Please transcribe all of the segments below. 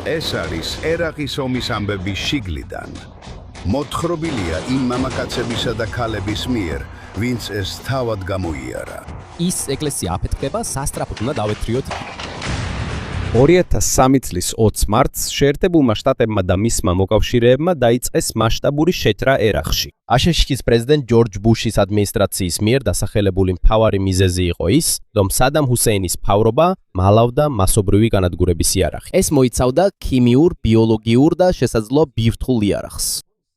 ეს არის ერაყის ომის ამბების შიგლიდან. მოთხრობილია იმ მამაკაცებისა და ქალების მიერ, ვინც ეს თავად გამოიარა. ის ეკლესია აფეთქება, სასწრაფოდ უნდა დავეთრიოთ. 2003 წლის 20 მარტს შეერთებულმა შტატებმა და მისმა მოკავშირეებმა დაიწყეს მასშტაბური შეჭრა ერაყში. აშშ-ის პრეზიდენტ ჯორჯ ბუშის ადმინისტრაციის მიერ დასახელებული მთავარი მიზეზი იყო ის, რომ სადამ ჰუსეინის მთავრობა მალავდა მასობრივი განადგურების იარაღი. ეს მოიცავდა ქიმიურ, ბიოლოგიურ და შესაძლოა ბირთვულ იარაღს.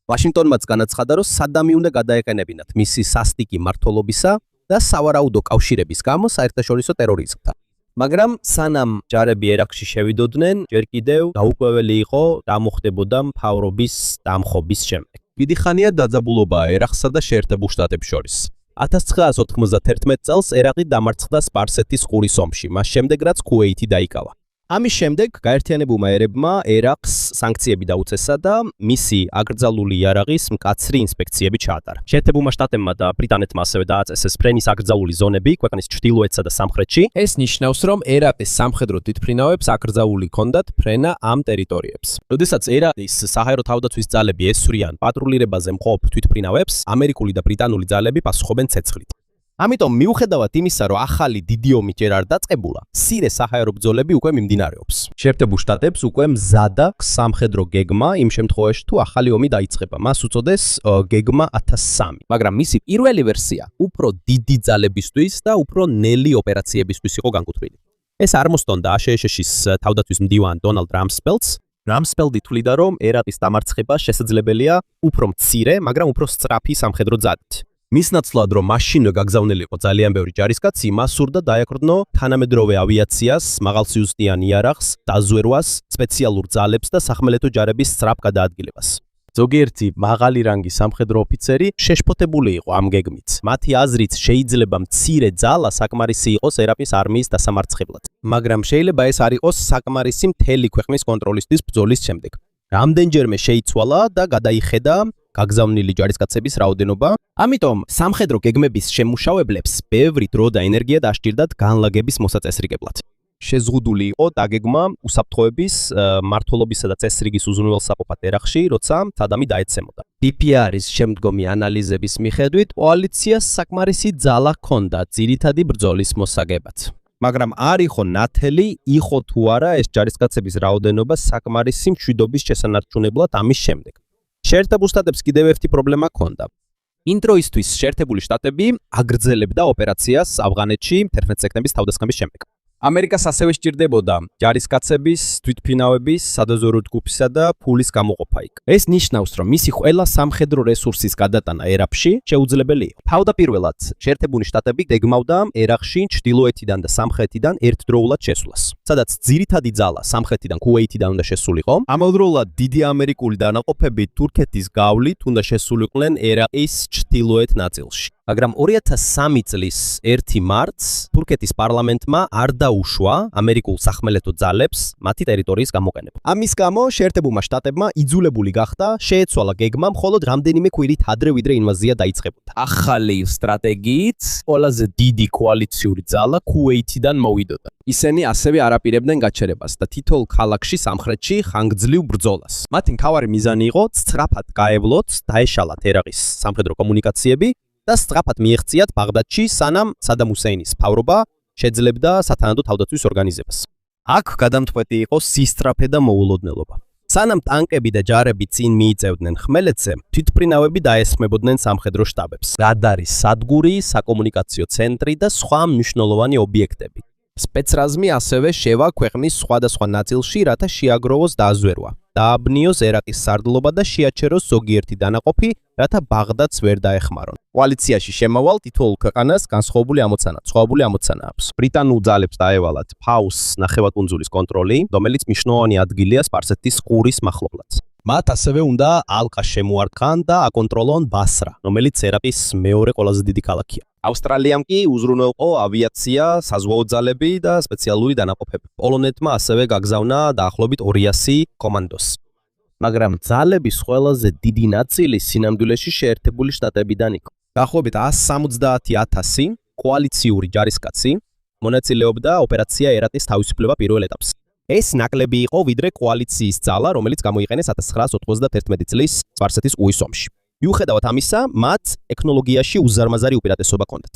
ვაშინგტონმაც განაცხადა, რომ სადამი უნდა გადაეყენებინათ მისი სასტიკი მმართველობისა და სავარაუდო კავშირების გამო საერთაშორისო ტერორიზმთან. მაგრამ სანამ ჯარები ერაყში შევიდოდნენ, ჯერ კიდევ გაუკვეველი იყო რა მოხდებოდა მთავრობის დამხობის შემდეგ. დიდი ხანია დაძაბულობაა ერაყსა და შეერთებულ შტატებს შორის. 1991 წელს ერაყი დამარცხდა სპარსეთის ყურის ომში, მას შემდეგ რაც ქუვეითი დაიკავა. ამის შემდეგ გაერთიანებულმა ერებმა ერაყს სანქციები დაუწესა და მისი აკრძალული იარაღის მკაცრი ინსპექციები ჩაატარა. შეერთებულმა შტატებმა და ბრიტანეთმა ასევე დააწესეს ფრენის აკრძალული ზონები ქვეყნის ჩრდილოეთსა და სამხრეთში. ეს ნიშნავს, რომ ერაყის სამხედრო თვითმფრინავებს აკრძალული ჰქონდათ ფრენა ამ ტერიტორიებს. როდესაც ერაყის საჰაერო თავდაცვის ძალები ესვრიან პატრულირებაზე მყოფ თვითმფრინავებს, ამერიკული და ბრიტანული ძალები პასუხობენ ცეცხლით. ამიტომ მიუხედავად იმისა, რომ ახალი დიდი ომი ჯერ არ დაწყებულა, მცირე საჰაერო ბრძოლები უკვე მიმდინარეობს. შეერთებულ შტატებს უკვე მზადა სამხედრო გეგმა იმ შემთხვევაში, თუ ახალი ომი დაიწყება. მას უწოდეს გეგმა 1003. მაგრამ მისი პირველი ვერსია უფრო დიდი ძალებისთვის და უფრო ნელი ოპერაციებისთვის იყო განკუთვნილი. ეს არ მოსტონდა აშშ-ის თავდაცვის მდივან დონალდ რამსფელდს. რამსფელდი თვლიდა, რომ ერაყის დამარცხება შესაძლებელია უფრო მცირე, მაგრამ უფრო სწრაფი სამხედრო ძალით. მის ნაცვლად, რომ მაშინვე გაგზავნილიყო ძალიან ბევრი ჯარისკაცი, მას სურდა დაეყრდნო თანამედროვე ავიაციას, მაღალსიუსტიან იარაღს, დაზვერვას, სპეციალურ ძალებს და სახმელეთო ჯარების სწრაფ გადაადგილებას. ზოგიერთი მაღალი რანგის სამხედრო ოფიცერი შეშფოთებული იყო ამ გეგმით. მათი აზრით შეიძლება მცირე ძალა საკმარისი იყოს ერაყის არმიის დასამარცხებლად. მაგრამ შეიძლება ეს არ იყოს საკმარისი მთელი ქვეყნის კონტროლისთვის ბრძოლის შემდეგ. რამდენჯერმე შეიცვალა და გადაიხედა გაგზავნილი ჯარისკაცების რაოდენობა. ამიტომ სამხედრო გეგმების შემმუშავებლებს ბევრი დრო და ენერგია დასჭირდათ განლაგების მოსაწესრიგებლად. შეზღუდული იყო დაგეგმა უსაფრთხოების, მმართველობისა და წესრიგის უზრუნველსაყოფად ერაყში, როცა სადამი დაეცემოდა. PPR-ის შემდგომი ანალიზების მიხედვით, კოალიციას საკმარისი ძალა ჰქონდა ძირითადი ბრძოლის მოსაგებად. მაგრამ არ იყო ნათელი, იყო თუ არა ეს ჯარისკაცების რაოდენობა საკმარისი მშვიდობის შესანარჩუნებლად ამის შემდეგ. შეერთებულ შტატებს კიდევ ერთი პრობლემა ჰქონდა. იმ დროისთვის შეერთებული შტატები აგრძელებდა ოპერაციას ავღანეთში 11 სექტემბრის თავდასხმების შემდეგ. ამერიკას ასევე სჭირდებოდა ჯარისკაცების, თვითმფრინავების, სადაზვერვო ჯგუფისა და ფულის გამოყოფა იქ. ეს ნიშნავს, რომ მისი ყველა სამხედრო რესურსის გადატანა ერაყში შეუძლებელი იყო. თავდაპირველად შეერთებული შტატები გეგმავდა ერაყში ჩრდილოეთიდან და სამხრეთიდან ერთდროულად შესვლას. სადაც ძირითადი ძალა სამხრეთიდან ქუვეითიდან უნდა შესულიყო. ამავდროულად დიდი ამერიკული დანაყოფები თურქეთის გავლით უნდა შესულიყვნენ ერაყის ჩრდილოეთ ნაწილში. მაგრამ 2003 წლის 1 მარტს თურქეთის პარლამენტმა არ დაუშვა ამერიკულ სახმელეთო ძალებს მათი ტერიტორიის გამოყენება. ამის გამო შეერთებულმა შტატებმა იძულებული გახდა შეეცვალა გეგმა მხოლოდ რამდენიმე კვირით ადრე ვიდრე ინვაზია დაიწყებოდა. ახალი სტრატეგიით ყველაზე დიდი კოალიციური ძალა ქუვეითიდან მოვიდოდა. ისინი ასევე არ აპირებდნენ გაჩერებას და თითოეულ ქალაქში სამხრეთში ხანგრძლივ ბრძოლას. მათი მთავარი მიზანი იყო სწრაფად გაევლოთ, დაეშალათ ერაყის სამხედრო კომუნიკაციები და სწრაფად მიეღწიათ ბაღდადში, სანამ სადამ ჰუსეინის მთავრობა შეძლებდა სათანადო თავდაცვის ორგანიზებას. აქ გადამწყვეტი იყო სისწრაფე და მოულოდნელობა. სანამ ტანკები და ჯარები წინ მიიწევდნენ ხმელეთზე, თვითმფრინავები დაესხმებოდნენ სამხედრო შტაბებს, რადარის სადგური, საკომუნიკაციო ცენტრი და სხვა მნიშვნელოვანი ობიექტები. სპეცრაზმი ასევე შევა ქვეყნის სხვადასხვა ნაწილში, რათა შეაგროვოს დაზვერვა, დააბნიოს ერაყის სარდლობა და შეაჩეროს ზოგიერთი დანაყოფი, რათა ბაღდადს ვერ დაეხმარონ. კოალიციაში შემავალ თითოეულ ქვეყანას განსხვავებული ამოცანა აქვს. ბრიტანულ ძალებს დაევალათ ფაუს ნახევარკუნძულის კონტროლი, რომელიც მნიშვნელოვანი ადგილია სპარსეთის ყურის მახლობლად. მათ ასევე უნდა ალყა შემოარტყან და აკონტროლონ ბასრა, რომელიც ერაყის მეორე ყველაზე დიდი ქალაქია. ავსტრალიამ კი უზრუნველყო ავიაცია, საზღვაო ძალები და სპეციალური დანაყოფები. პოლონეთმა ასევე გაგზავნა დაახლოებით 200 კომანდოს. მაგრამ ძალების ყველაზე დიდი ნაწილი სინამდვილეში შეერთებული შტატებიდან იყო. დაახლოებით 170,000 კოალიციური ჯარისკაცი მონაწილეობდა ოპერაცია ერაყის თავისუფლება პირველ ეტაპს. ეს ნაკლები იყო ვიდრე კოალიციის ძალა, რომელიც გამოიყენეს 1991 წლის სპარსეთის უის ომში. მიუხედავად ამისა, მათ ტექნოლოგიაში უზარმაზარი უპირატესობა ჰქონდათ.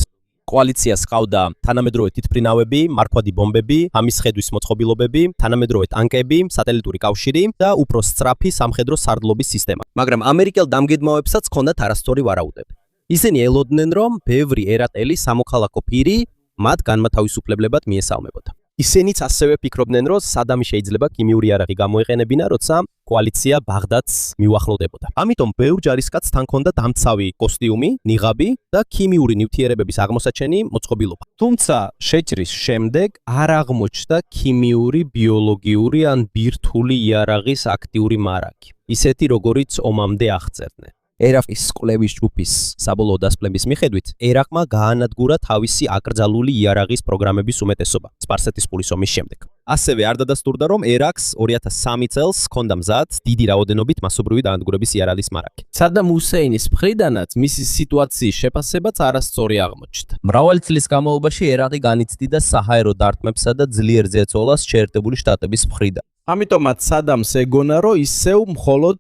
კოალიციას ჰყავდა თანამედროვე თვითმფრინავები, მარქვადი ბომბები, ამის ხედვის მოწყობილობები, თანამედროვე ტანკები, სატელიტური კავშირი და უფრო სწრაფი სამხედრო სარდლობის სისტემა. მაგრამ ამერიკელ დამგედმავებსაც ჰქონდათ არასწორი ვარაუდები. ისინი ელოდნენ, რომ ბევრი ერატელი სამოქალაქო პირი მათ განმათავისუფლებლებად მიესალმებოდა. ისინიც ასევე ფიქრობდნენ, რომ სადამი შეიძლება ქიმიური იარაღი გამოეყენებინა, როცა კოალიცია ბაღდადს მიუახლოვდებოდა. ამიტომ ბევრ ჯარისკაცს თან ჰქონდა დამცავი კოსტიუმი, ნიღაბი და ქიმიური ნივთიერებების აღმოსაჩენი მოწყობილობა. თუმცა შეჭრის შემდეგ არ აღმოჩნდა ქიმიური, ბიოლოგიური ან ბირთვული იარაღის აქტიური მარაგი, ისეთი როგორიც ომამდე აღწერდნენ. ერაყის კვლევის ჯგუფის საბოლოო დასკვნების მიხედვით, ერაყმა გაანადგურა თავისი აკრძალული იარაღის პროგრამების უმეტესობა სპარსეთის პურის ომის შემდეგ. ასევე არ დადასტურდა, რომ ერაყს 2003 წელს ჰქონდა მზად დიდი რაოდენობით მასობრივი დაანადგურების იარაღის მარაგი. სადამ ჰუსეინის მხრიდანაც მისი სიტუაციის შეფასებაც არასწორი აღმოჩნდა. მრავალი წლის განმავლობაში ერაყი განიცდიდა საჰაერო დარტყმებსა და ძლიერ ზეწოლას შეერთებული შტატების მხრიდან. ამიტომაც სადამს ეგონა, რომ ისევ მხოლოდ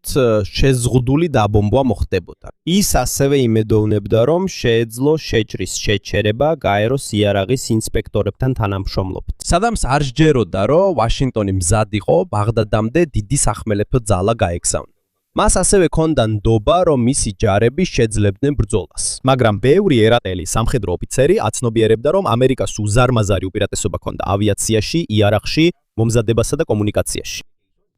შეზღუდული დაბომბვა მოხდებოდა. ის ასევე იმედოვნებდა, რომ შეეძლო შეჭრის შეჩერება გაეროს იარაღის ინსპექტორებთან თანამშრომლობით. სადამს არ სჯეროდა, რომ ვაშინგტონი მზად იყო ბაღდადამდე დიდი სახმელეთო ძალა გაეგზავნა. მას ასევე ჰქონდა ნდობა, რომ მისი ჯარები შეძლებდნენ ბრძოლას. მაგრამ ბევრი ერატელი სამხედრო ოფიცერი აცნობიერებდა, რომ ამერიკას უზარმაზარი უპირატესობა ჰქონდა ავიაციაში, იარაღში, მომზადებასა და კომუნიკაციაში.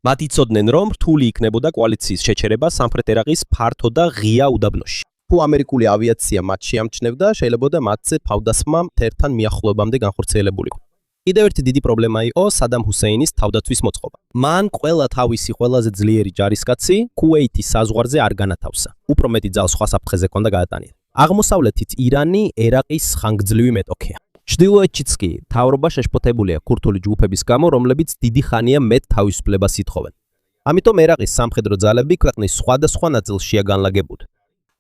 მათ იცოდნენ, რომ რთული იქნებოდა კოალიციის შეჩერება სამხრეთ ერაყის ფართო და ღია უდაბნოში. თუ ამერიკული ავიაცია მათ შეამჩნევდა, შეიძლება მათზე თავდასხმა მტერთან მიახლოებამდე განხორციელებულიყო. კიდევ ერთი დიდი პრობლემა იყო სადამ ჰუსეინის თავდაცვის მოწყობა. მან ყველა თავისი ყველაზე ძლიერი ჯარისკაცი ქუვეითის საზღვარზე არ განათავსა. უფრო მეტი ძალ სხვა საფრთხეზე ჰქონდა გაეტანილი. აღმოსავლეთით ირანი ერაყის ხანგრძლივი მეტოქეა. ჩრდილოეთშიც კი მთავრობა შეშფოთებულია ქურთული ჯგუფების გამო, რომლებიც დიდი ხანია მეტ თავისუფლებას ითხოვენ. ამიტომ ერაყის სამხედრო ძალები ქვეყნის სხვადასხვა ნაწილშია განლაგებული.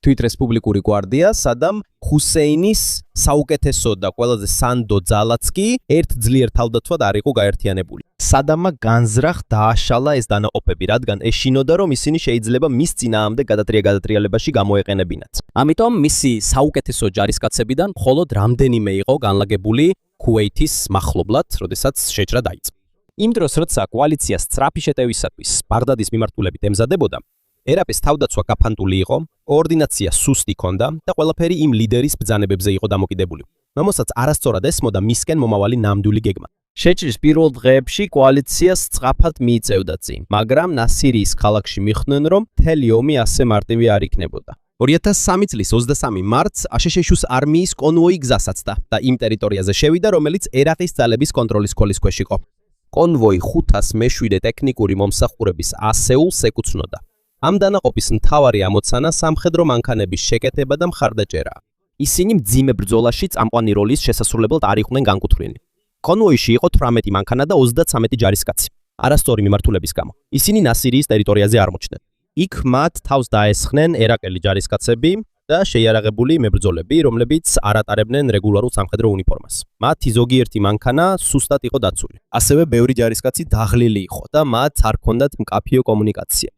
თვითრესპუბლიკური გვარდია სადამ ჰუსეინის საუკეთესო და ყველაზე სანდო ძალაც კი ერთ ძლიერ თავდაცვად არ იყო გაერთიანებული. სადამმა განზრახ დააშალა ეს დანაყოფები, რადგან ეშინოდა, რომ ისინი შეიძლება მის წინააღმდეგ გადატრიალებაში გამოეყენებინათ. ამიტომ მისი საუკეთესო ჯარისკაცებიდან მხოლოდ რამდენიმე იყო განლაგებული ქუვეითის მახლობლად, როდესაც შეჭრა დაიწყო. იმ დროს, როცა კოალიცია სწრაფი შეტევისათვის ბაღდადის მიმართულებით ემზადებოდა, ერაყის თავდაცვა გაფანტული იყო, კოორდინაცია სუსტი ჰქონდა და ყველაფერი იმ ლიდერის ბრძანებებზე იყო დამოკიდებული, რომელსაც არასწორად ესმოდა მისკენ მომავალი ნამდვილი გეგმა. შეჭრის პირველ დღეებში კოალიციას სწრაფად მიიწევდა წინ, მაგრამ ნასირიის ქალაქში მიხვდნენ, რომ მთელი ომი ასე მარტივი არ იქნებოდა. 2003 წლის 23 მარტს აშშ-ის არმიის კონვოი გზასაცდა და იმ ტერიტორიაზე შევიდა, რომელიც ერაყის ძალების კონტროლის ქოლის ქვეშ იყო. კონვოი 507 ტექნიკური მომსახურების ასეულს ეკუთვნოდა. ამ დანაყოფის მთავარი ამოცანა სამხედრო მანქანების შეკეთება და მხარდაჭერა. ისინი მძიმე ბრძოლაში წამყვანი როლის შესასრულებლად არ იყვნენ განკუთვნილი. კონვოიში იყო 18 მანქანა და 33 ჯარისკაცი. არასწორი მიმართულების გამო ისინი ნასირიის ტერიტორიაზე არ მოჩნდნენ. იქ მათ თავს დაესხნენ ერაყელი ჯარისკაცები და შეიარაღებული მებრძოლები, რომლებიც არ ატარებდნენ რეგულარულ სამხედრო უნიფორმას. მათი ზოგიერთი მანქანა სუსტად იყო დაცული. ასევე ბევრი ჯარისკაცი დაღლილი იყო და მათ არ ჰქონდათ მკაფიო კომუნიკაცია.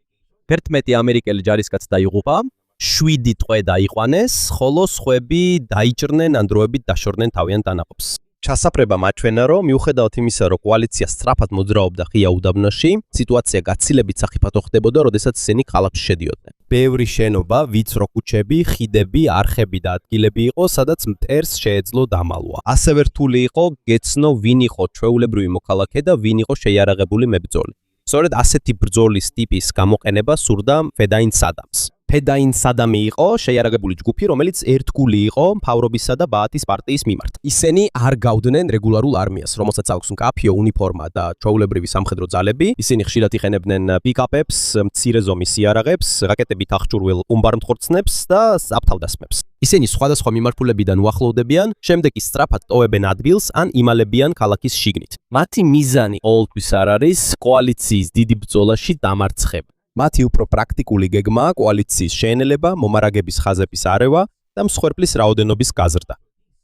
11 ამერიკელი ჯარისკაცი დაიღუპა, 7 ტყვე დაიყვანეს, ხოლო სხვები დაიჭრნენ ან დროებით დაშორდნენ თავიანთ დანაყოფს. ჩასაფრება მაჩვენა, რომ მიუხედავად იმისა, რომ კოალიცია სწრაფად მოძრაობდა ღია უდაბნოში, სიტუაცია გაცილებით სახიფათო ხდებოდა, როდესაც ისინი ქალაქში შედიოდნენ. ბევრი შენობა, ვიწრო ქუჩები, ხიდები, არხები და ადგილები იყო, სადაც მტერს შეეძლო დამალვა. ასევე რთული იყო გეცნო, ვინ იყო ჩვეულებრივი მოქალაქე და ვინ იყო შეიარაღებული მებრძოლი. სწორედ ასეთი ბრძოლის ტიპის გამოყენება სურდა ფედაინ სადამს. ფედაინ სადამი იყო შეიარაღებული ჯგუფი, რომელიც ერთგული იყო მთავრობისა და ბაათის პარტიის მიმართ. ისინი არ გავდნენ რეგულარულ არმიას, რომელსაც აქვს მკაფიო უნიფორმა და ჩვეულებრივი სამხედრო ძალები. ისინი ხშირად იყენებდნენ პიკაპებს, მცირე ზომის იარაღებს, რაკეტებით აღჭურვილ უმბარმტყორცნებს და აფთავდასხმებს. ისინი სხვადასხვა მიმართულებიდან უახლოვდებიან, შემდეგ კი სწრაფად ტოვებენ ადგილს ან იმალებიან ქალაქის შიგნით. მათი მიზანი ყოველთვის არ არის კოალიციის დიდი ბრძოლაში დამარცხება. მათი უფრო პრაქტიკული გეგმაა კოალიციის შეენელება, მომარაგების ხაზების არევა და მსხვერპლის რაოდენობის გაზრდა.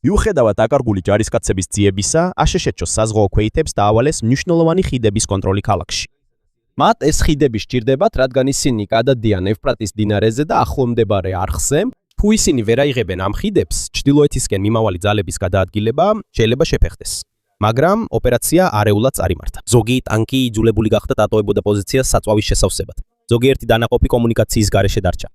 მიუხედავად დაკარგული ჯარისკაცების ძიებისა, აშშ-ს საზღვაო ქვეითებს დაავალეს მნიშვნელოვანი ხიდების კონტროლი ქალაქში. მათ ეს ხიდები სჭირდებათ, რადგან ისინი გადადიან ევფრატის დინარეზე და ახლომდებარე არხზე. თუ ისინი ვერ აიღებენ ამ ხიდებს, ჩრდილოეთისკენ მიმავალი ძალების გადაადგილება შეიძლება შეფეხდეს. მაგრამ ოპერაცია არეულად წარიმართა. ზოგი ტანკი იძულებული გახდა დატოვებოდა პოზიციას საწვავის შესავსებად. ზოგიერთი დანაყოფი კომუნიკაციის გარეშე დარჩა.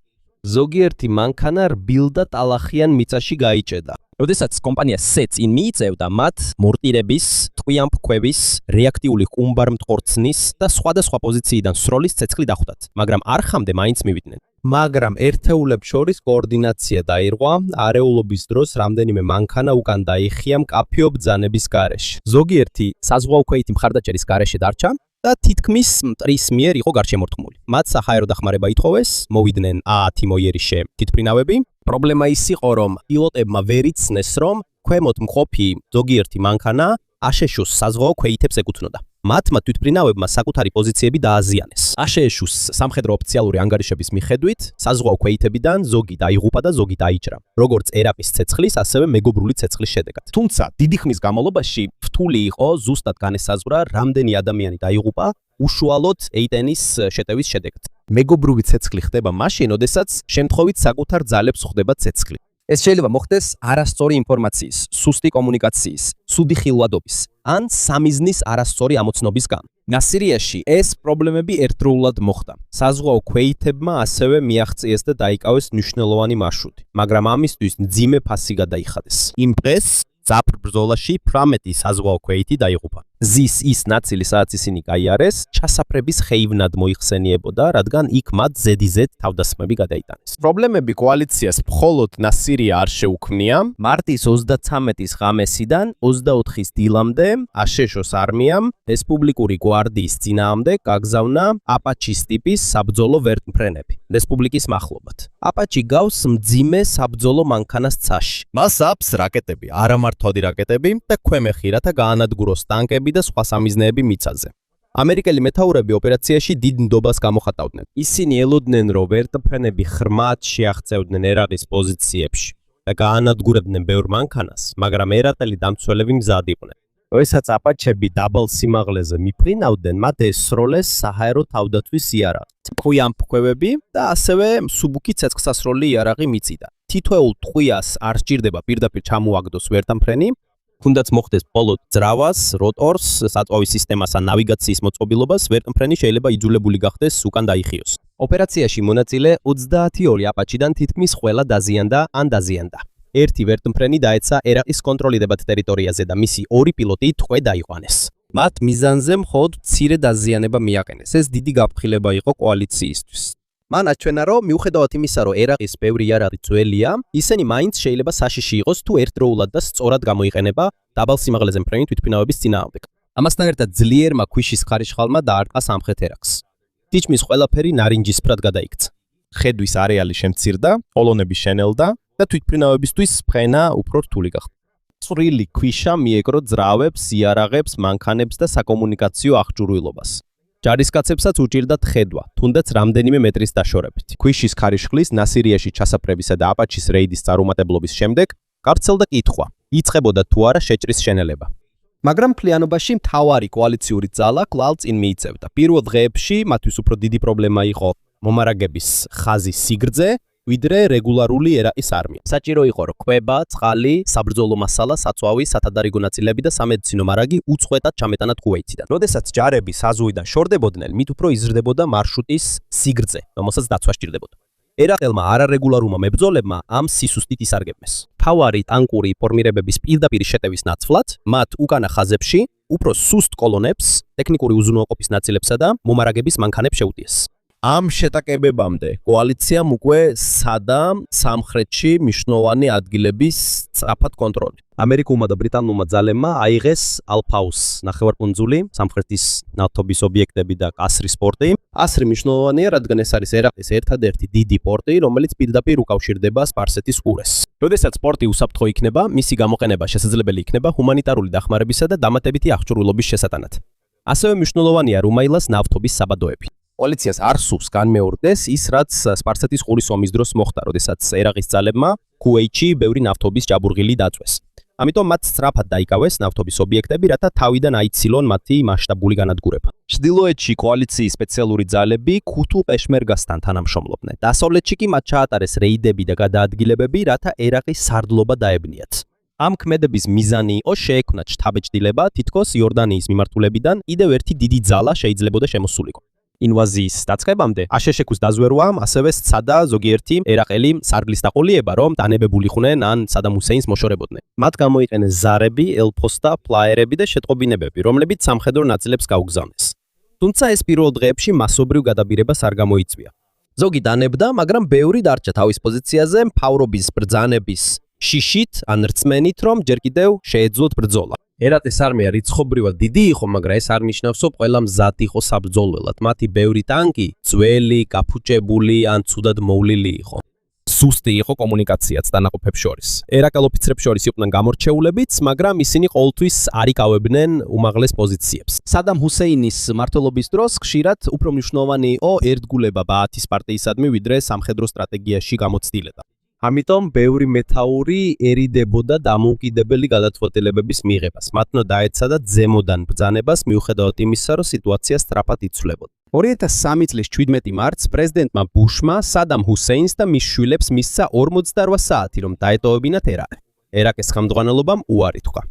ზოგიერთი მანქანა რბილ და ტალახიან მიწაში გაიჭედა. როდესაც კომპანია SET-ინ მიიწევდა, მათ მორტირების, ტყვიამფრქვევის, რეაქტიული ყუმბარმტყორცნის და სხვადასხვა პოზიციიდან სროლის ცეცხლი დახვდათ, მაგრამ არხამდე მაინც მივიდნენ. მაგრამ ერთეულებს შორის კოორდინაცია დაირღვა, არეულობის დროს რამდენიმე მანქანა უკან დაიხია მკაფიო ბრძანების გარეშე. ზოგიერთი საზღვაო ქვეითი მხარდაჭერის გარეშე დარჩა და თითქმის მტრის მიერ იყო გარშემორტყმული. მათ საჰაერო დახმარება ითხოვეს, მოვიდნენ A10 მოიერიშე თვითმფრინავები. პრობლემა ის იყო, რომ პილოტებმა ვერ იცნეს, რომ ქვემოთ მყოფი ზოგიერთი მანქანა აშშ-ს საზღვაო ქვეითებს ეკუთვნოდა. მათმა თვითმფრინავებმა საკუთარი პოზიციები დააზიანეს. აშშ-ს სამხედრო ოფიციალური ანგარიშების მიხედვით, საზღვაო ქვეითებიდან ზოგი დაიღუპა და ზოგი დაიჭრა, როგორც ერაპის ცეცხლის, ასევე მეგობრული ცეცხლის შედეგად. თუმცა, დიდი ხნის განმავლობაში რთული იყო ზუსტად განესაზღვრა, რამდენი ადამიანი დაიღუპა უშუალოდ ეიტენის შეტევის შედეგად. მეგობრული ცეცხლი ხდება მაშინ, როდესაც შემთხვევით საკუთარ ძალებს ხვდება ცეცხლი. ეს შეიძლება მოხდეს არასწორი ინფორმაციის, სუსტი კომუნიკაციის, ცუდი ხილვადობის ან სამიზნის არასწორი ამოცნობის გამო. ნასირიაში ეს პრობლემები ერთდროულად მოხდა. საზღვაო ქვეითებმა ასევე მიაღწიეს და დაიკავეს მნიშვნელოვანი მარშრუტი, მაგრამ ამისთვის მძიმე ფასი გადაიხადეს. იმ დღეს ძაფრ ბრძოლაში 18 საზღვაო ქვეითი დაიღუპა. ზის ის ნაწილი, სადაც ისინი გაიარეს, ჩასაფრების ხეივნად მოიხსენიებოდა, რადგან იქ მათ ზედიზედ თავდასხმები გადაიტანეს. პრობლემები კოალიციას მხოლოდ ნასირია არ შეუქმნია. მარტის 33-ის ღამესიდან 24-ის დილამდე აშშ-ს არმიამ რესპუბლიკური გვარდიის წინააღმდეგ გაგზავნა აპაჩის ტიპის საბრძოლო ვერტმფრენები რესპუბლიკის მახლობლად. აპაჩი გავს მძიმე საბრძოლო მანქანას ცაში. მას აქვს რაკეტები, არამართვადი რაკეტები და ქვემეხი, რათა გაანადგუროს ტანკები და სხვა სამიზნეები მიწაზე. ამერიკელი მეთაურები ოპერაციაში დიდ ნდობას გამოხატავდნენ. ისინი ელოდნენ, რომ ვერტმფრენები ღრმად შეაღწევდნენ ერაყის პოზიციებში და გაანადგურებდნენ ბევრ მანქანას, მაგრამ ერაყელი დამცველები მზად იყვნენ. როდესაც აპაჩები დაბალ სიმაღლეზე მიფრინავდნენ, მათ ესროლეს საჰაერო თავდაცვის იარაღი, ტყვიამფრქვევები და ასევე მსუბუქი ცეცხლსასროლი იარაღი მიწიდან. თითოეულ ტყვიას არ სჭირდება პირდაპირ ჩამოაგდოს ვერტმფრენი, თუნდაც მოხდეს ბოლოდ ძრავას, როტორს, საწვავის სისტემას ან ნავიგაციის მოწყობილობას, ვერტმფრენი შეიძლება იძულებული გახდეს უკან დაიხიოს. ოპერაციაში მონაწილე 32 აპაჩიდან თითქმის ყველა დაზიანდა ან დაზიანდა. ერთი ვერტმფრენი დაეცა ერაყის კონტროლირებად ტერიტორიაზე და მისი ორი პილოტი თყვე დაიყვანეს. მათ მიზანზე მხოლოდ მცირე დაზიანება მიაყენეს. ეს დიდი გაფრთხილება იყო კოალიციისთვის. მან აჩვენა, რომ მიუხედავად იმისა, რომ ერაყის ბევრი იარაღი ძველია, ისინი მაინც შეიძლება საშიში იყოს თუ ერთდროულად და სწორად გამოიყენება დაბალ სიმაღლეზე მფრენი თვითმფრინავების წინააღმდეგ. ამასთან ერთად ძლიერმა ქვიშის ხარიშხალმა დაარტყა სამხრეთ ერაყს. თითქმის ყველაფერი ნარინჯისფრად გადაიქცა. ხედვის არეალი შემცირდა, პოლონები შენელდა და თვითმფრინავებისთვის ფრენა უფრო რთული გახდა. წვრილი ქვიშა მიეკრო ძრავებს, იარაღებს, მანქანებს და საკომუნიკაციო აღჭურვილობას. ჯარისკაცებსაც უჭირდათ ხედვა, თუნდაც რამდენიმე მეტრის დაშორებით. ქვიშის ქარიშხლის, ნასირიაში ჩასაფრებისა და აპაჩის რეიდის წარუმატებლობის შემდეგ გავრცელდა კითხვა, იწყებოდა თუ არა შეჭრის შენელება. მაგრამ მთლიანობაში მთავარი კოალიციური ძალა კვლავ წინ მიიწევდა. პირველ დღეებში მათთვის უფრო დიდი პრობლემა იყო მომარაგების ხაზის სიგრძე, ვიდრე რეგულარული ერაყის არმია. საჭირო იყო რქვება, წყალი, საბრძოლო მასალა, საწვავი, სათადარიგო ნაწილები და სამედიცინო მარაგი უწყვეტად ჩამეტანათ კუვეითიდან. როდესაც ჯარები საზღვიდან შორდებოდნენ, მით უფრო იზრდებოდა მარშრუტის სიგრძე, რომელსაც დაცვა სჭირდებოდა. ერაყელმა არარეგულარულმა მებრძოლებმა ამ სისუსტით ისარგებლეს. მთავარი ტანკური ფორმირებების პირდაპირ შეტევის ნაცვლად, მათ უკანა ხაზებში უფრო სუსტ კოლონებს, ტექნიკური უზრუნველყოფის ნაწილებსა და მომარაგების მანქანებს შეუტიეს. ამ შეტაკებებამდე კოალიციამ უკვე სადა სამხრეთში მნიშვნელოვანი ადგილების სწრაფად კონტროლი. ამერიკულმა და ბრიტანულმა ძალებმა აიღეს ალფაუს ნახევარკუნძული, სამხრეთის ნავთობის ობიექტები და კასრის პორტი. ასრი მნიშვნელოვანია, რადგან ეს არის ერაყის ერთადერთი დიდი პორტი, რომელიც პირდაპირ უკავშირდება სპარსეთის ყურეს. როდესაც პორტი უსაფრთხო იქნება, მისი გამოყენება შესაძლებელი იქნება ჰუმანიტარული დახმარებისა და დამატებითი აღჭურვილობის შესატანად. ასევე მნიშვნელოვანია რუმაილას ნავთობის საბადოები. კოალიციას არ სურს განმეორდეს ის, რაც სპარსეთის ყურის ომის დროს მოხდა, როდესაც ერაყის ძალებმა ქუვეითში ბევრი ნავთობის ჯაბურღილი დაწვეს. ამიტომ მათ სწრაფად დაიკავეს ნავთობის ობიექტები, რათა თავიდან აიცილონ მათი მასშტაბური განადგურება. ჩრდილოეთში კოალიციის სპეციალური ძალები ქუთუ პეშმერგასთან თანამშრომლობდნენ. დასავლეთში კი მათ ჩაატარეს რეიდები და გადაადგილებები, რათა ერაყის სარდლობა დაებნიათ. ამ ქმედების მიზანი იყო შეექმნათ შთაბეჭდილება, თითქოს იორდანიის მიმართულებიდან კიდევ ერთი დიდი ძალა შეიძლებოდა შემოსულიყო. ინვაზიის დაწყებამდე აშშ-ს დაზვერვამ ასევე სცადა ზოგიერთი ერაყელი სარგლის დაყოლიება, რომ დანებებულიყვნენ ან სადამ ჰუსეინს მოშორებოდნენ. მათ გამოიყენეს ზარები, ელფოსი და ფლაიერები და შეტყობინებები, რომლებიც სამხედრო ნაწილებს გაუგზავნეს. თუმცა ეს პირველ დღეებში მასობრივ გადაბირებას არ გამოიწვია. ზოგი დანებდა, მაგრამ ბევრი დარჩა თავის პოზიციაზე მთავრობის ბრძანების შიშით ან რწმენით, რომ ჯერ კიდევ შეეძლოთ ბრძოლა. ერაყის არმია რიცხობრივად დიდი იყო, მაგრამ ეს არ ნიშნავს, რომ ყველა მზად იყო საბრძოლველად. მათი ბევრი ტანკი ძველი, გაფუჭებული ან ცუდად მოვლილი იყო. სუსტი იყო კომუნიკაციაც დანაყოფებს შორის. ერაყელ ოფიცრებს შორის იყვნენ გამორჩეულებიც, მაგრამ ისინი ყოველთვის არ იკავებდნენ უმაღლეს პოზიციებს. სადამ ჰუსეინის მმართველობის დროს ხშირად უფრო მნიშვნელოვანი იყო ერთგულება ბაათის პარტიისადმი, ვიდრე სამხედრო სტრატეგიაში გამოცდილება. ამიტომ ბევრი მეთაური ერიდებოდა დამოუკიდებელი გადაწყვეტილებების მიღებას. მათ უნდა დაეცადათ ზემოდან ბრძანებას, მიუხედავად იმისა, რომ სიტუაცია სწრაფად იცვლებოდა. 2003 წლის 17 მარტს პრეზიდენტმა ბუშმა სადამ ჰუსეინს და მის შვილებს მისცა 48 საათი, რომ დაეტოვებინათ ერაყი. ერაყის ხელმძღვანელობამ უარი თქვა.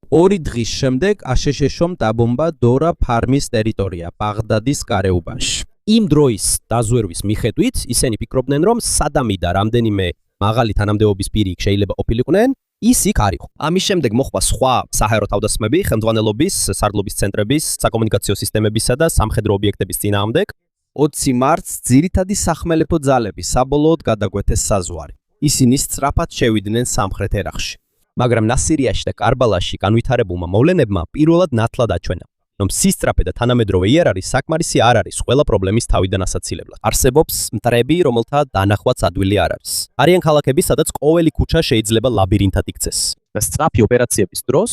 2 დღის შემდეგ აშშ-მ დაბომბა დორა ფარმის ტერიტორია ბაღდადის გარეუბანში. იმ დროის დაზვერვის მიხედვით ისინი ფიქრობდნენ, რომ სადამი და რამდენიმე მაღალი თანამდებობის პირი შეიძლება ყოფილიყვნენ, ის იქ არ იყო. ამის შემდეგ მოხდა სხვა საჰაერო თავდასხმები ხელმძღვანელობის, სარდლობის ცენტრების, საკომუნიკაციო სისტემებისა და სამხედრო ობიექტების წინააღმდეგ. 20 მარტს ძირითადი სახმელეთო ძალები საბოლოოდ გადაგვეთეს საზღვარი. ისინი სწრაფად შევიდნენ სამხრეთ ერაყში. მაგრამ ნასირიაში და კარბალაში განვითარებულმა მოვლენებმა პირველად ნათლად აჩვენა, რომ სისწრაფე და თანამედროვე იარაღი საკმარისი არ არის ყველა პრობლემის თავიდან ასაცილებლად. არსებობს მტრები, რომელთა დანახვაც ადვილი არ არის. არიან ქალაქები, სადაც ყოველი ქუჩა შეიძლება ლაბირინთად იქცეს. და სწრაფი ოპერაციების დროს,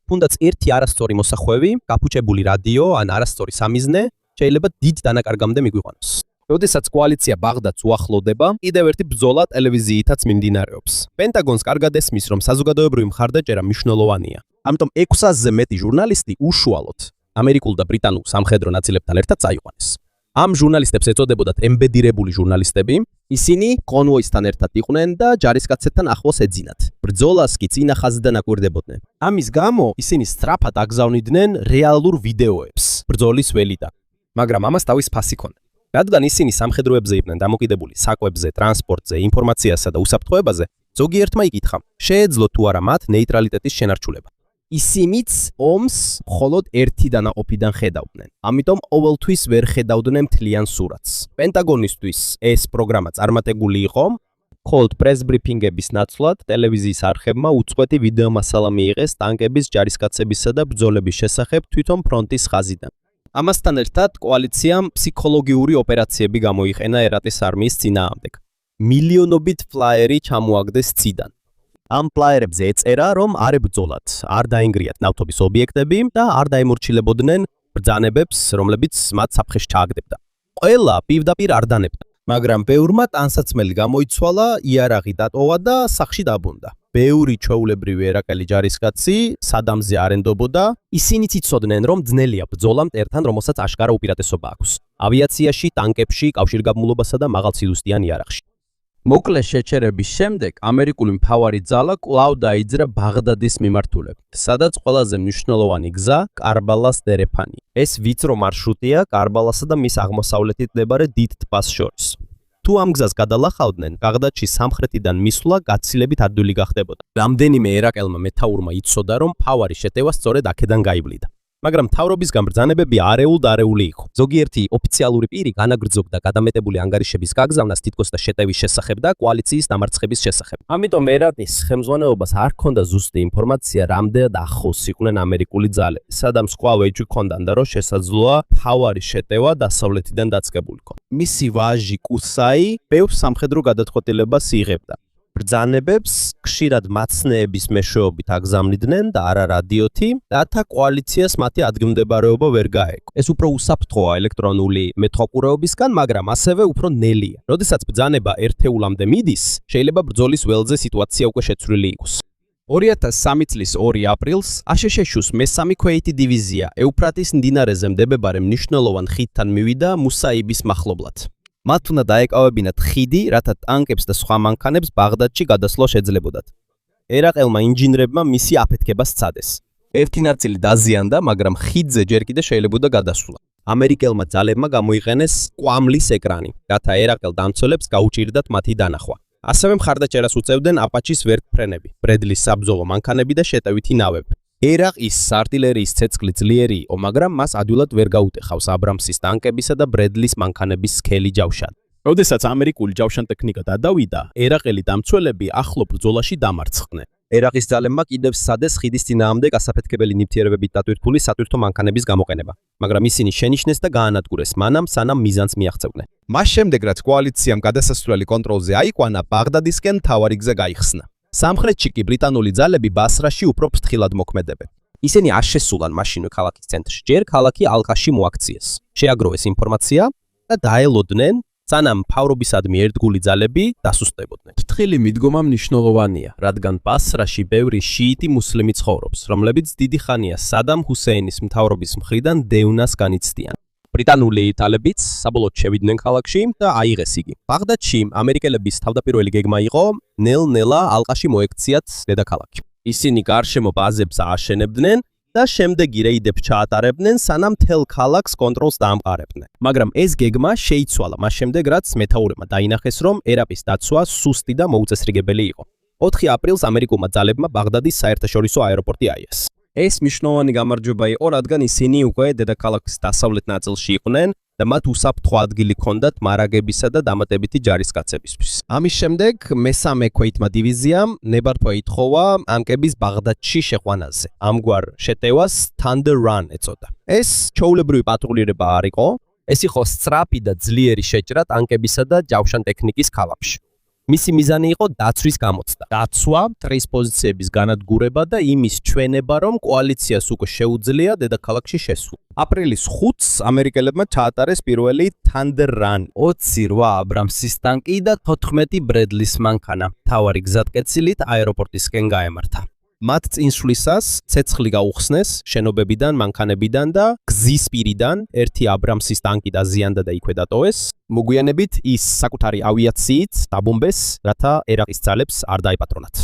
თუნდაც ერთი არასწორი მოსახვევი, გაფუჭებული რადიო ან არასწორი სამიზნე შეიძლება დიდ დანაკარგამდე მიგვიყვანოს. როდესაც კოალიცია ბაღდადს უახლოვდება, კიდევ ერთი ბრძოლა ტელევიზიითაც მიმდინარეობს. პენტაგონს კარგად ესმის, რომ საზოგადოებრივი მხარდაჭერა მნიშვნელოვანია. ამიტომ 600-ზე მეტი ჟურნალისტი უშუალოდ ამერიკულ და ბრიტანულ სამხედრო ნაწილებთან ერთად წაიყვანეს. ამ ჟურნალისტებს ეწოდებოდათ ემბედირებული ჟურნალისტები, ისინი კონვოისთან ერთად იყვნენ და ჯარისკაცებთან ახლოს ეძინათ. ბრძოლას კი წინა ხაზიდან აკვირდებოდნენ. ამის გამო ისინი სწრაფად აგზავნიდნენ რეალურ ვიდეოებს ბრძოლის ველიდან. მაგრამ ამას თავის ფასი ჰქონდა. რადგან ისინი სამხედროებზე იყვნენ დამოკიდებული საკვებზე, ტრანსპორტზე, ინფორმაციასა და უსაფრთხოებაზე, ზოგიერთმა იკითხა, შეეძლო თუ არა მათ ნეიტრალიტეტის შენარჩუნება. ისინიც ომს მხოლოდ ერთი დანაყოფიდან ხედავდნენ. ამიტომ ყოველთვის ვერ ხედავდნენ მთლიან სურათს. პენტაგონისთვის ეს პროგრამა წარმატებული იყო, ხოლო პრესბრიფინგების ნაცვლად ტელევიზიის არხებმა უწყვეტი ვიდეო მასალა მიიღეს ტანკების, ჯარისკაცებისა და ბრძოლების შესახებ თვითონ ფრონტის ხაზიდან. ამასთან ერთად კოალიციამ ფსიქოლოგიური ოპერაციები გამოიყენა ერაყის არმიის წინააღმდეგ. მილიონობით ფლაიერი ჩამოაგდეს ციდან. ამ ფლაიერებზე ეწერა, რომ არ ებრძოლათ, არ დაინგრიათ ნავთობის ობიექტები და არ დაემორჩილებოდნენ ბრძანებებს, რომლებიც მათ საფრთხეში ჩააგდებდა. ყველა პირდაპირ არ დანებდა, მაგრამ ბევრმა ტანსაცმელი გამოიცვალა, იარაღი დატოვა და სახლში დაბრუნდა. ბევრი ჩვეულებრივი ერაყელი ჯარისკაცი სადამზე არ ენდობოდა, ისინიც იცოდნენ, რომ ძნელია ბრძოლა მტერთან, რომელსაც აშკარა უპირატესობა აქვს. ავიაციაში, ტანკებში, კავშირგაბმულობასა და მაღალსილუსტიან იარაღში. მოკლე შეჩერების შემდეგ ამერიკული მთავარი ძალა კვლავ დაიძრა ბაღდადის მიმართულებით, სადაც ყველაზე მნიშვნელოვანი გზა კარბალას დერეფანი. ეს ვიწრო მარშრუტია კარბალასა და მის აღმოსავლეთით მდებარე დიდ ტბას შორის. თუ ამ გზას გადალახავდნენ, ბაღდადში სამხრეთიდან მისვლა გაცილებით ადვილი გახდებოდა. რამდენიმე ერაყელმა მეთაურმა იცოდა, რომ მთავარი შეტევა სწორედ აქედან გაივლიდა. მაგრამ მთავრობის გამბრძანებები არეულ-დარეული იყო. ზოგიერთი ოფიციალური პირი განაგრძობდა გადამეტებული ანგარიშების გაგზავნას თითქოს და შეტევის შესახებ და კოალიციის დამარცხების შესახებ. ამიტომ ერაყის ხელმძღვანელობას არ ჰქონდა ზუსტი ინფორმაცია, რამდენად ახლოს იყვნენ ამერიკული ძალები. სადამს კვლავ ეჭვი ჰქონდა, რომ შესაძლოა მთავარი შეტევა დასავლეთიდან დაწყებულიყო. მისი ვაჟი კუსაი ბევრ სამხედრო გადაწყვეტილებას იღებდა. ბრძანებებს ხშირად მაცნეების მეშვეობით აგზავნიდნენ და არა რადიოთი, რათა კოალიციას მათი ადგილმდებარეობა ვერ გაეკო. ეს უფრო უსაფრთხოა ელექტრონული მეთვალყურეობისგან, მაგრამ ასევე უფრო ნელია. როდესაც ბრძანება ერთეულამდე მიდის, შეიძლება ბრძოლის ველზე სიტუაცია უკვე შეცვლილი იყოს. 2003 წლის 2 აპრილს აშშ-ს მესამე ქვეითი დივიზია ეუფრატის მდინარეზე მდებარე მნიშვნელოვან ხიდთან მივიდა მუსაიბის მახლობლად. მათ უნდა დაეკავებინათ ხიდი, რათა ტანკებს და სხვა მანქანებს ბაღდადში გადასვლა შეძლებოდათ. ერაყელმა ინჟინრებმა მისი აფეთქება სცადეს. ერთი ნაწილი დაზიანდა, მაგრამ ხიდზე ჯერ კიდევ შეიძლებოდა გადასვლა. ამერიკელმა ძალებმა გამოიყენეს კვამლის ეკრანი, რათა ერაყელ დამცველებს გაუჭირდათ მათი დანახვა. ასევე მხარდაჭერას უწევდნენ აპაჩის ვერტმფრენები, ბრედლის საბრძოლო მანქანები და შეტევითი ნავები. ერაყის артиლერიის ცეცხლი ძლიერი იყო, მაგრამ მას ადვილად ვერ გაუტეხავს აბრამსის ტანკებისა და ბრედლის მანქანების სქელი ჯავშანი. როდესაც ამერიკული ჯავშანტექნიკა დადავიდა, ერაყელი დამცველები ახლო ბრძოლაში დამარცხდნენ. ერაყის ძალებმა კიდევ სცადეს ხიდის წინააღმდეგ ასაფეთქებელი ნივთიერებებით დატვირთული სატვირთო მანქანების გამოყენება, მაგრამ ისინი შენიშნეს და გაანადგურეს მანამ, სანამ მიზანს მიაღწევდნენ. მას შემდეგ, რაც კოალიციამ გადასასვლელი კონტროლზე აიყვანა, ბაღდადისკენ მთავარი გზა გაიხსნა. სამხრეთში კი ბრიტანული ძალები ბასრაში უფრო ფრთხილად მოქმედებენ. ისინი არ შესულან მაშინვე ქალაქის ცენტრში, ჯერ ქალაქი ალყაში მოაქციეს. შეაგროვეს ინფორმაცია და დაელოდნენ, სანამ მთავრობისადმი ერთგული ძალები დასუსტებოდნენ. ფრთხილი მიდგომა მნიშვნელოვანია, რადგან ბასრაში ბევრი შიიტი მუსლიმი ცხოვრობს, რომლებიც დიდი ხანია სადამ ჰუსეინის მთავრობის მხრიდან დევნას განიცდიან. ბრიტანული იტალებიც საბოლოოდ შევიდნენ ქალაქში და აიღეს იგი. ბაღდადში ამერიკელების თავდაპირველი გეგმა იყო ნელ-ნელა ალყაში მოექციათ დედაქალაქი. ისინი გარშემო ბაზებს ააშენებდნენ და შემდეგ რეიდებს ჩაატარებდნენ, სანამ მთელ ქალაქს კონტროლს დაამყარებდნენ. მაგრამ ეს გეგმა შეიცვალა მას შემდეგ, რაც მეთაურებმა დაინახეს, რომ ერაყის დაცვა სუსტი და მოუწესრიგებელი იყო. 4 აპრილს ამერიკულმა ძალებმა ბაღდადის საერთაშორისო აეროპორტი აიღეს. ეს მნიშვნელოვანი გამარჯვება იყო, რადგან ისინი უკვე დედაქალაქის დასავლეთ ნაწილში იყვნენ და მათ უსაფრთხო ადგილი ჰქონდათ მარაგებისა და დამატებითი ჯარისკაცებისთვის. ამის შემდეგ მესამე ქვეითმა დივიზიამ ნებართვა ითხოვა ტანკების ბაღდადში შეყვანაზე. ამგვარ შეტევას Thunder Run ეწოდა. ეს ჩვეულებრივი პატრულირება არ იყო, ეს იყო სწრაფი და ძლიერი შეჭრა ტანკებისა და ჯავშანტექნიკის ქალაქში. მისი მიზანი იყო დაცვის გამოცდა, დაცვა, მტრის პოზიციების განადგურება და იმის ჩვენება, რომ კოალიციას უკვე შეუძლია დედაქალაქში შესვლა. აპრილის 5-ს ამერიკელებმა ჩაატარეს პირველი Thunder Run, 28 აბრამსის ტანკი და 14 ბრედლის მანქანა. მთავარი გზატკეცილით აეროპორტისკენ გაემართა. მათ წინსვლისას ცეცხლი გაუხსნეს შენობებიდან, მანქანებიდან და გზის პირიდან ერთი აბრამსის ტანკი დაზიანდა და იქვე დატოვეს. მოგვიანებით ის საკუთარი ავიაციით დაბომბეს, რათა ერაყის ძალებს არ დაეპატრონათ.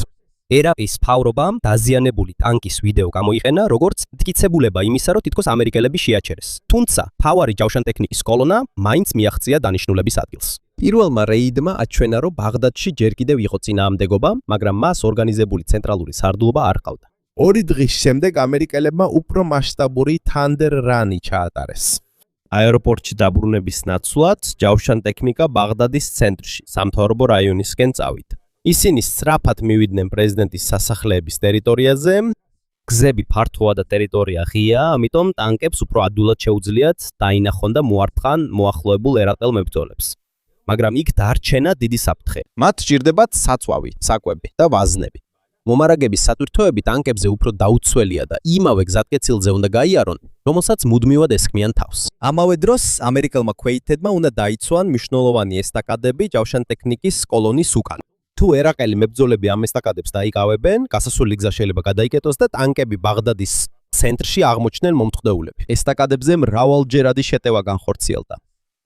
ერაყის მთავრობამ დაზიანებული ტანკის ვიდეო გამოიყენა, როგორც მტკიცებულება იმისა, რომ თითქოს ამერიკელები შეაჩერეს. თუმცა, მთავარი ჯავშანტექნიკის კოლონა მაინც მიაღწია დანიშნულების ადგილს. პირველმა რეიდმა აჩვენა, რომ ბაღდადში ჯერ კიდევ იყო წინააღმდეგობა, მაგრამ მას ორგანიზებული ცენტრალური სარდლობა არ ჰყავდა. 2 დღის შემდეგ ამერიკელებმა უფრო მასშტაბური Thunder Run-ი ჩაატარეს. აეროპორტში დაბრუნების ნაცვლად ჯავშანტექნიკა ბაღდადის ცენტრში, სამთავრობო რაიონისკენ წავიდა. ისინი სწრაფად მივიდნენ პრეზიდენტის სასახლეების ტერიტორიაზე. გზები ფართოა და ტერიტორია ღია, ამიტომ ტანკებს უფრო ადვილად შეუძლიათ დაინახონ და მოარტყან მოახლოებულ ერაყელ მებრძოლებს. მაგრამ იქ დარჩენა დიდი საფრთხე. მათ სჭირდებათ საწვავი, საკვები და ვაზნები. მომარაგების სატვირთოები ტანკებზე უფრო დაუცველია და იმავე გზატკეცილზე უნდა გაიარონ, რომელსაც მუდმივად ესხმიან თავს. ამავე დროს ამერიკელმა ქვეითებმა უნდა დაიცვან მნიშვნელოვანი ესტაკადები ჯავშანტექნიკის კოლონის უკან. თუ ერაყელი მებრძოლები ამ ესტაკადებს დაიკავებენ, გასასვლელი გზა შეიძლება გადაიკეტოს და ტანკები ბაღდადის ცენტრში აღმოჩნდნენ მომთხვეულები. ესტაკადებზე მრავალჯერადი შეტევა განხორციელდა.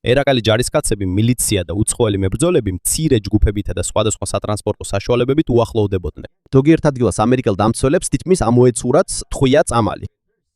ერაყელი ჯარისკაცები, მილიცია და უცხოელი მებრძოლები მცირე ჯგუფებითა და სხვადასხვა სატრანსპორტო საშუალებებით უახლოვდებოდნენ. ზოგიერთ ადგილას ამერიკელ დამცველებს თითქმის ამოეცურათ თხვია წამალი.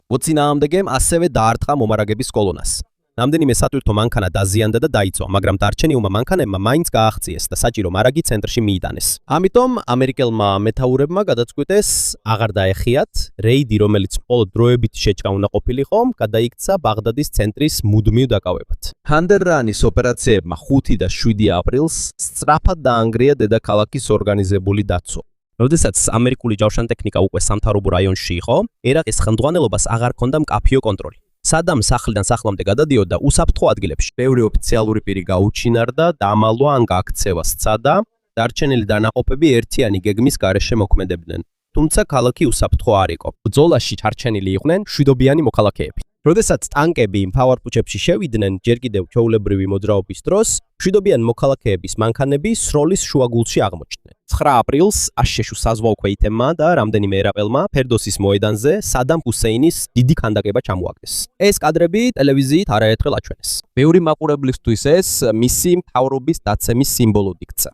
მოწინააღმდეგემ ასევე დაარტყა მომარაგების კოლონას. რამდენიმე სატვირთო მანქანა დაზიანდა და დაიწვა, მაგრამ დარჩენილმა მანქანებმა მაინც გააღწიეს და საჭირო მარაგი ცენტრში მიიტანეს. ამიტომ ამერიკელმა მეთაურებმა გადაწყვიტეს აღარ დაეხიათ რეიდი, რომელიც მხოლოდ დროებით შეჭრა უნდა ყოფილიყო, გადაიქცა ბაღდადის ცენტრის მუდმივ დაკავებად. Thunder Run-ის ოპერაციებმა 5 და 7 აპრილს სწრაფად დაანგრია დედაქალაქის ორგანიზებული დაცვა. როდესაც ამერიკული ჯავშანტექნიკა უკვე სამთავრობო რაიონში იყო, ერაყის ხელმძღვანელობას აღარ ჰქონდა მკაფიო კონტროლი. სადამ სახლიდან სახლამდე გადადიოდა უსაფრთხო ადგილებში. ბევრი ოფიციალური პირი გაუჩინარდა, დამალვა ან გაქცევა სცადა, დარჩენილი დანაყოფები ერთიანი გეგმის გარეშე მოქმედებდნენ. თუმცა ქალაქი უსაფრთხო არ იყო. ბრძოლაში ჩარჩენილი იყვნენ მშვიდობიანი მოქალაქეები. როდესაც ტანკები იმ ფავარპუჩებში შევიდნენ, ჯერ კიდევ ჩვეულებრივი მოძრაობის დროს, მშვიდობიან მოქალაქეების მანქანები სროლის შუაგულში აღმოჩნდნენ. 9 აპრილს აშშ-ს საზღვაო ქვეითებმა და რამდენიმე ერაყელმა ფერდოსის მოედანზე სადამ ჰუსეინის დიდი ქანდაკება ჩამოაგდეს. ეს კადრები ტელევიზიით არაერთხელ აჩვენეს. ბევრი მაყურებლისთვის ეს მისი მთავრობის დაცემის სიმბოლოდ იქცა.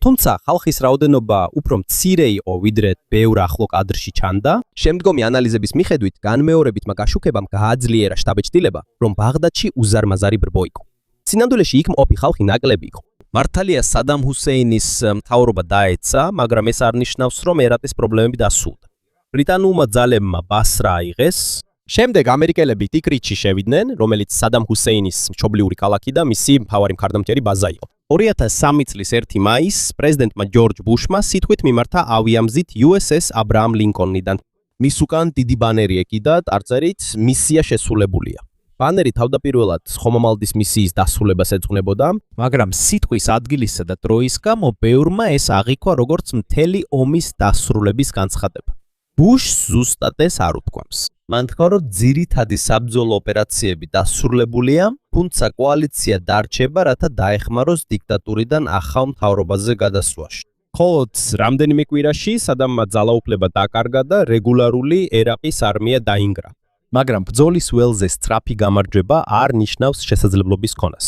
თუმცა ხალხის რაოდენობა უფრო მცირე იყო, ვიდრე ბევრ ახლო კადრში ჩანდა. შემდგომი ანალიზების მიხედვით, განმეორებით მაგაშუქებამ გააძლიერა შტაბ-ჭდილება, რომ ბაღდადში უზარმაზარი ბრბო იყო. სინამდვილეში იქ მყოფი ხალხი ნაკლები იყო. მართალია სადამ ჰუსეინის მთავრობა დაეცა, მაგრამ ეს არ ნიშნავს, რომ ერაყის პრობლემები დასრულდა. ბრიტანულმა ძალებმა ბასრა აიღეს. შემდეგ ამერიკელები ტიკრიტში შევიდნენ, რომელიც სადამ ჰუსეინის მშობლიური ქალაქი და მისი მთავარი მხარდამჭერი ბაზა იყო. 2003 წლის 1 მაისს პრეზიდენტმა ჯორჯ ბუშმა სიტყვით მიმართა ავიამზით USS აბრაამ ლინკოლნიდან. მის უკან დიდი ბანერი ეკიდა, არწერით მისია შესრულებულია. ბანერი თავდაპირველად ხომალდის მისიის დასრულებას ეძღვნებოდა, მაგრამ სიტყვის ადგილისა და დროის გამო ბევრმა ეს აღიქვა როგორც მთელი ომის დასრულების განცხადება. ბუშს ზუსტად ეს არ უთქვამს. მან თქვა, რომ ძირითადი საბრძოლო ოპერაციები დასრულებულია, თუმცა კოალიცია დარჩება, რათა დაეხმაროს დიქტატურიდან ახალ მთავრობაზე გადასვლაში. ხოლო რამდენიმე კვირაში სადამმა ძალაუფლება დაკარგა და რეგულარული ერაყის არმია დაინგრა. მაგრამ ბრძოლის ველზე სწრაფი გამარჯვება არ ნიშნავს შესაძლებლობის ქონას.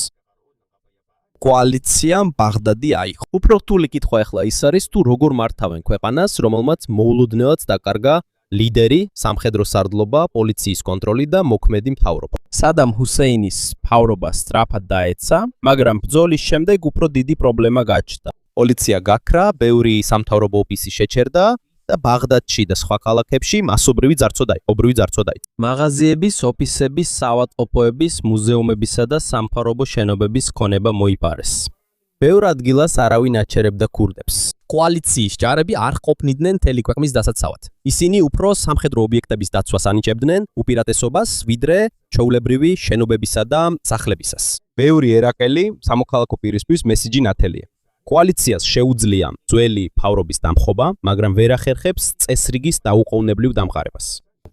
კოალიციამ ბაღდადი აიღო. უფრო რთული კითხვა ახლა ის არის, თუ როგორ მართავენ ქვეყანას, რომელმაც მოულოდნელად დაკარგა ლიდერი, სამხედრო სარდლობა, პოლიციის კონტროლი და მოქმედი მთავრობა. სადამ ჰუსეინის მთავრობა სწრაფად დაეცა, მაგრამ ბრძოლის შემდეგ უფრო დიდი პრობლემა გაჩნდა. პოლიცია გაქრა, ბევრი სამთავრობო ოფისი შეჩერდა და ბაღდადში და სხვა ქალაქებში მასობრივი ძარცვა დაიწყო. მაღაზიების, ოფისების, საავადმყოფოების, მუზეუმებისა და სამთავრობო შენობების ქონება მოიპარეს. ბევრ ადგილას არავინ აჩერებდა ქურდებს. კოალიციის ჯარები არ ყოფნიდნენ მთელი ქვეყნის დასაცავად. ისინი უფრო სამხედრო ობიექტების დაცვას ანიჭებდნენ უპირატესობას, ვიდრე ჩვეულებრივი შენობებისა და სახლებისას. ბევრი ერაყელი სამოქალაქო პირისთვის მესიჯი ნათელია. კოალიციას შეუძლია ძველი მთავრობის დამხობა, მაგრამ ვერ ახერხებს წესრიგის დაუყოვნებლივ დამყარებას.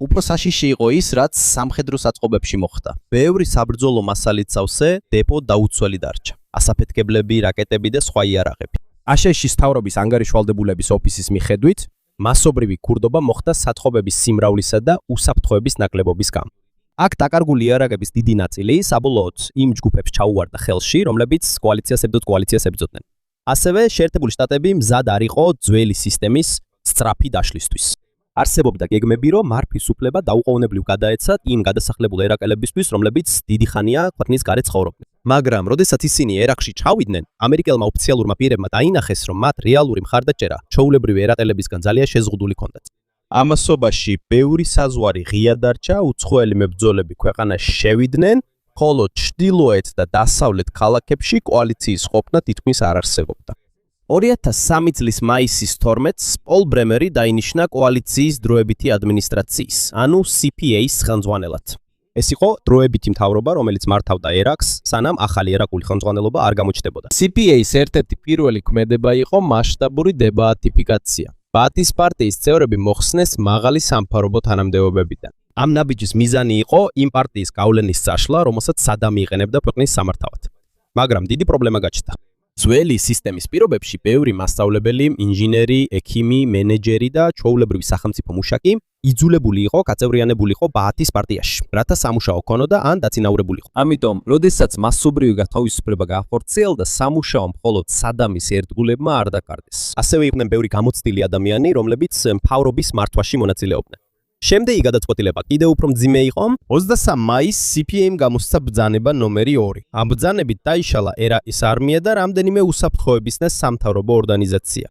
უფრო საშიში იყო ის, რაც სამხედრო საწყობებში მოხდა. ბევრი საბრძოლო მასალით სავსე დეპო დაუცველი დარჩა. ასაფეთქებლები, რაკეტები და სხვა იარაღები. აშშ-ის მთავრობის ანგარიშვალდებულების ოფისის მიხედვით, მასობრივი ქურდობა მოხდა საწყობების სიმრავლისა და უსაფრთხოების ნაკლებობის გამო. აქ დაკარგული იარაღების დიდი ნაწილი საბოლოოდ იმ ჯგუფებს ჩაუვარდა ხელში, რომლებიც კოალიციას ებრძოდნენ. ასევე შეერთებული შტატები მზად არ იყო ძველი სისტემის სწრაფი დაშლისთვის. არსებობდა გეგმები, რომ მარფის უფლება დაუყოვნებლივ გადაეცათ იმ გადასახლებულ ერაყელებისთვის, რომლებიც დიდი ხანია ქვეყნის გარეთ ცხოვრობდნენ. მაგრამ, როდესაც ისინი ერაყში ჩავიდნენ, ამერიკელმა ოფიციალურმა პირებმა დაინახეს, რომ მათ რეალური მხარდაჭერა ჩვეულებრივი ერაყელებისგან ძალიან შეზღუდული ჰქონდათ. ამასობაში ბევრი საზღვარი ღია დარჩა, უცხოელი მებრძოლები ქვეყანაში შევიდნენ, ხოლო ჩრდილოეთ და დასავლეთ ქალაქებში კოალიციის ყოფნა თითქმის არ არსებობდა. 2003 წლის მაისის 12-ს პოლ ბრემერი დაინიშნა კოალიციის დროებითი ადმინისტრაციის, ანუ CPA-ის ხელმძღვანელად. ეს იყო დროებითი მთავრობა, რომელიც მართავდა ერაყს, სანამ ახალი ერაყული ხელმძღვანელობა არ გამოჩნდებოდა. CPA-ის ერთ-ერთი პირველი ქმედება იყო მასშტაბური დებაათიფიკაცია. ბაათის პარტიის წევრები მოხსნეს მაღალი სამთავრობო თანამდებობებიდან. ამ ნაბიჯის მიზანი იყო იმ პარტიის გავლენის წაშლა, რომელსაც სადამი იყენებდა ქვეყნის სამართავად. მაგრამ დიდი პრობლემა გაჩნდა. ძველი სისტემის პირობებში ბევრი მასწავლებელი, ინჟინერი, ექიმი, მენეჯერი და ჩვეულებრივი სახელმწიფო მუშაკი იძულებული იყო გაწევრიანებული იყო ბაათის პარტიაში, რათა სამუშაო ქონოდა ან დაწინაურებულიყო. ამიტომ, როდესაც მასობრივი გათავისუფლება გაახორციელდა, სამუშაო მხოლოდ სადამის ერთგულებმა არ დაკარგეს. ასევე იყვნენ ბევრი გამოცდილი ადამიანი, რომლებიც მთავრობის მართვაში მონაწილეობდნენ. შემდეგი გადაწყვეტილება კიდევ უფრო მძიმე იყო. 23 მაისს CPA-მ გამოსცა ბრძანება ნომერი 2. ამ ბრძანებით დაიშალა ერაყის არმია და რამდენიმე უსაფრთხოების და სამთავრობო ორგანიზაცია.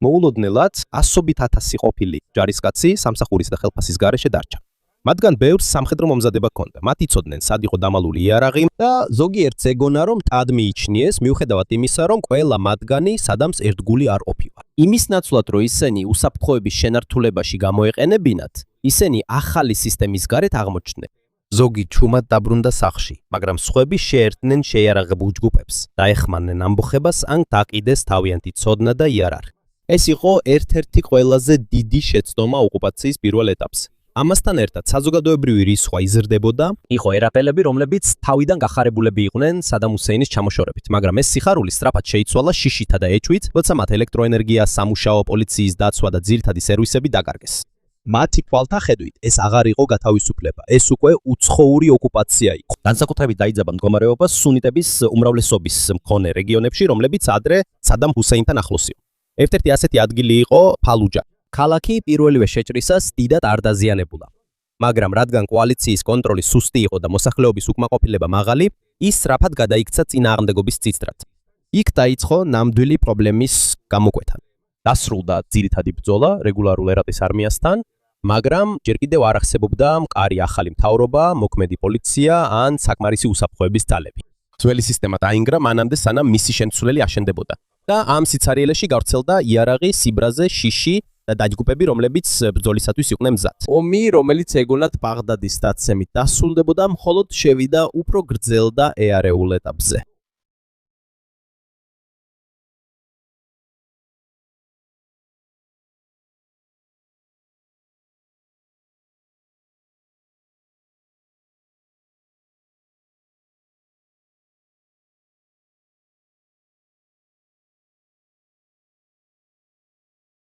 მოულოდნელად 100,000 ყოფილი ჯარისკაცი სამსახურის და ხელფასის გარეშე დარჩა. მათგან ბევრს სამხედრო მომზადება ჰქონდა. მათ იცოდნენ, სად იყო დამალული იარაღი და ზოგიერთს ეგონა, რომ ტად მიიჩნიეს, მიუხედავად იმისა, რომ ყველა მათგანი სადამს ერთგული არ ყოფილა. იმის ნაცვლად, რომ ისინი უსაფრთხოების შენართულებაში გამოეყენებინათ, ისინი ახალი სისტემის გარეთ აღმოჩნდნენ. ზოგი ჩუმად დაბრუნდა სახლში, მაგრამ სხვები შეერთდნენ შეიარაღებულ ჯგუფებს, დაეხმარნენ ამბოხებას ან დაყიდეს თავიანთი ცოდნა და იარაღი. ეს იყო ერთ-ერთი ყველაზე დიდი შეცდომა ოკუპაციის პირველ ეტაპზე. ამასთან ერთად საზოგადოებრივი რისხვა იზრდებოდა, იყო ერაყელები, რომლებიც თავიდან გახარებულები იყვნენ სადამ ჰუსეინის ჩამოშორებით, მაგრამ ეს სიხარული სწრაფად შეიცვალა შიშითა და ეჭვით, როცა მათ ელექტროენერგია, სამუშაო, პოლიციის დაცვა და ძირითადი სერვისები დაკარგეს. მათი თვალთახედვით ეს აღარ იყო გათავისუფლება, ეს უკვე უცხოური ოკუპაცია იყო. განსაკუთრებით დაიძაბა მდგომარეობა სუნიტების უმრავლესობის მქონე რეგიონებში, რომლებიც ადრე სადამ ჰუსეინთან ახლოს იყო. ერთ-ერთი ასეთი ადგილი იყო ფალუჯა. ქალაქი პირველივე შეჭრისას დიდად არ დაზიანებულა. მაგრამ რადგან კოალიციის კონტროლი სუსტი იყო და მოსახლეობის უკმაყოფილება მაღალი, ის სწრაფად გადაიქცა წინააღმდეგობის წინსწრად. იქ დაიწყო ნამდვილი პრობლემის გამოკვეთა. დასრულდა ძირითადი ბრძოლა რეგულარულ ერაყის არმიასთან, მაგრამ ჯერ კიდევ არ არსებობდა მყარი ახალი მთავრობა, მოქმედი პოლიცია ან საკმარისი უსაფრთხოების ძალები. ძველი სისტემა დაინგრა მანამდე, სანამ მისი შემცვლელი აშენდებოდა. და ამ სიცარიელეში გავრცელდა იარაღი, სიბრაზე, შიში და დაჯგუფები, რომლებიც ბრძოლისათვის იყვნენ მზად. ომი, რომელიც ეგონათ ბაღდადის დაცემით დასრულდებოდა, მხოლოდ შევიდა უფრო გრძელ და ეარეულ ეტაპზე.